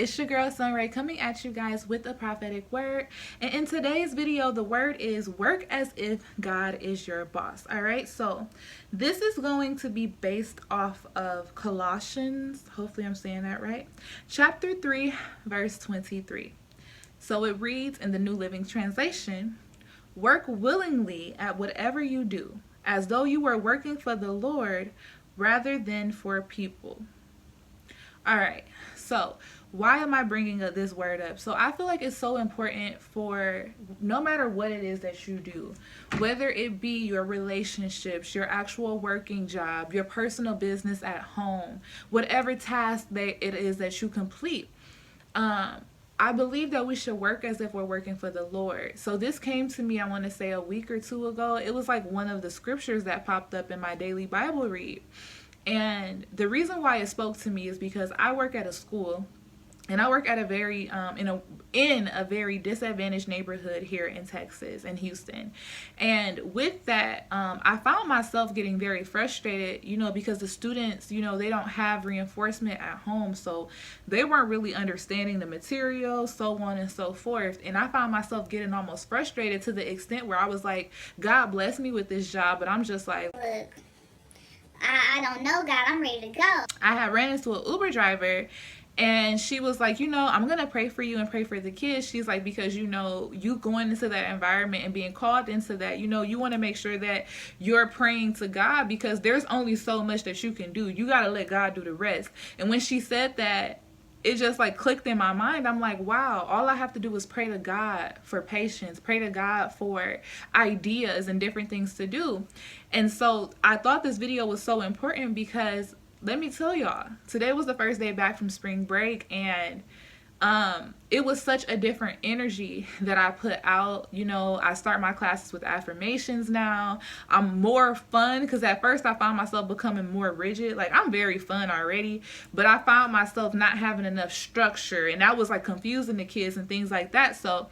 It's your girl Sunray coming at you guys with a prophetic word. And in today's video, the word is work as if God is your boss. All right, so this is going to be based off of Colossians, hopefully I'm saying that right, chapter 3, verse 23. So it reads in the New Living Translation, work willingly at whatever you do, as though you were working for the Lord rather than for people. All right, so why am I bringing this word up? So I feel like it's so important for no matter what it is that you do, whether it be your relationships, your actual working job, your personal business at home, whatever task it is that you complete. I believe that we should work as if we're working for the Lord. So this came to me, I want to say a week or two ago. It was like one of the scriptures that popped up in my daily Bible read. And the reason why it spoke to me is because I work at a school, and I work at a very in a very disadvantaged neighborhood here in Texas, in Houston. And with that, I found myself getting very frustrated, because the students, they don't have reinforcement at home, so they weren't really understanding the material, so on and so forth. And I found myself getting almost frustrated to the extent where I was like, God bless me with this job, but I'm just like, look, I don't know, God, I'm ready to go. I had ran into an Uber driver, and she was like, I'm going to pray for you and pray for the kids. She's like, because, you going into that environment and being called into that, you want to make sure that you're praying to God, because there's only so much that you can do. You got to let God do the rest. And when she said that, it just like clicked in my mind. I'm like, wow, all I have to do is pray to God for patience, pray to God for ideas and different things to do. And so I thought this video was so important because let me tell y'all, today was the first day back from spring break, and it was such a different energy that I put out. I start my classes with affirmations now. I'm more fun, because at first I found myself becoming more rigid. Like, I'm very fun already, but I found myself not having enough structure, and that was like confusing the kids and things like that. So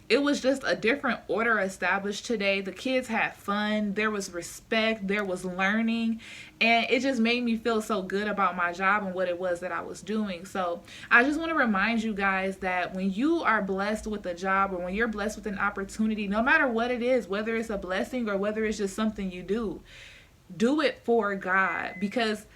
it was just a different order established today. The kids had fun. There was respect. There was learning. And it just made me feel so good about my job and what it was that I was doing. So I just want to remind you guys that when you are blessed with a job, or when you're blessed with an opportunity, no matter what it is, whether it's a blessing or whether it's just something you do it for God. Because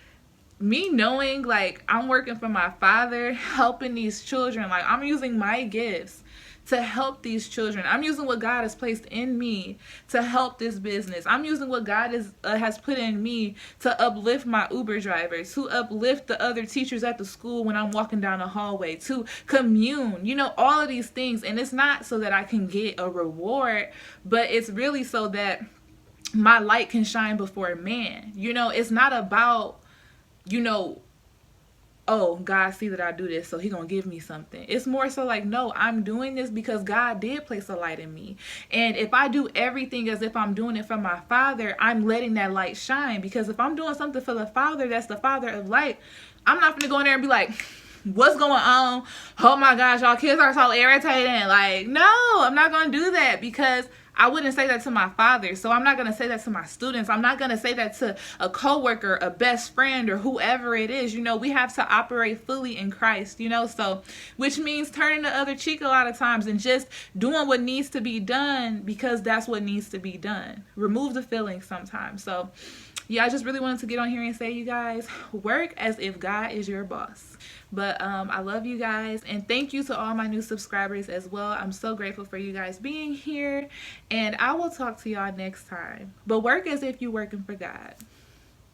me knowing, like, I'm working for my Father, helping these children, like, I'm using my gifts to help these children. I'm using what God has placed in me to help this business. I'm using what God has put in me to uplift my Uber drivers, to uplift the other teachers at the school when I'm walking down the hallway, to commune, all of these things. And it's not so that I can get a reward, but it's really so that my light can shine before man. It's not about, oh, God see that I do this, so he gonna give me something. It's more so like, no, I'm doing this because God did place a light in me. And if I do everything as if I'm doing it for my Father, I'm letting that light shine. Because if I'm doing something for the Father, that's the Father of light, I'm not gonna go in there and be like, what's going on? Oh my gosh, y'all kids are so irritating. Like, no, I'm not gonna do that, because I wouldn't say that to my Father. So I'm not going to say that to my students. I'm not going to say that to a coworker, a best friend, or whoever it is. We have to operate fully in Christ, so which means turning the other cheek a lot of times and just doing what needs to be done because that's what needs to be done. Remove the feelings sometimes. So yeah, I just really wanted to get on here and say, you guys, work as if God is your boss. But I love you guys, and thank you to all my new subscribers as well. I'm so grateful for you guys being here, and I will talk to y'all next time. But work as if you're working for God.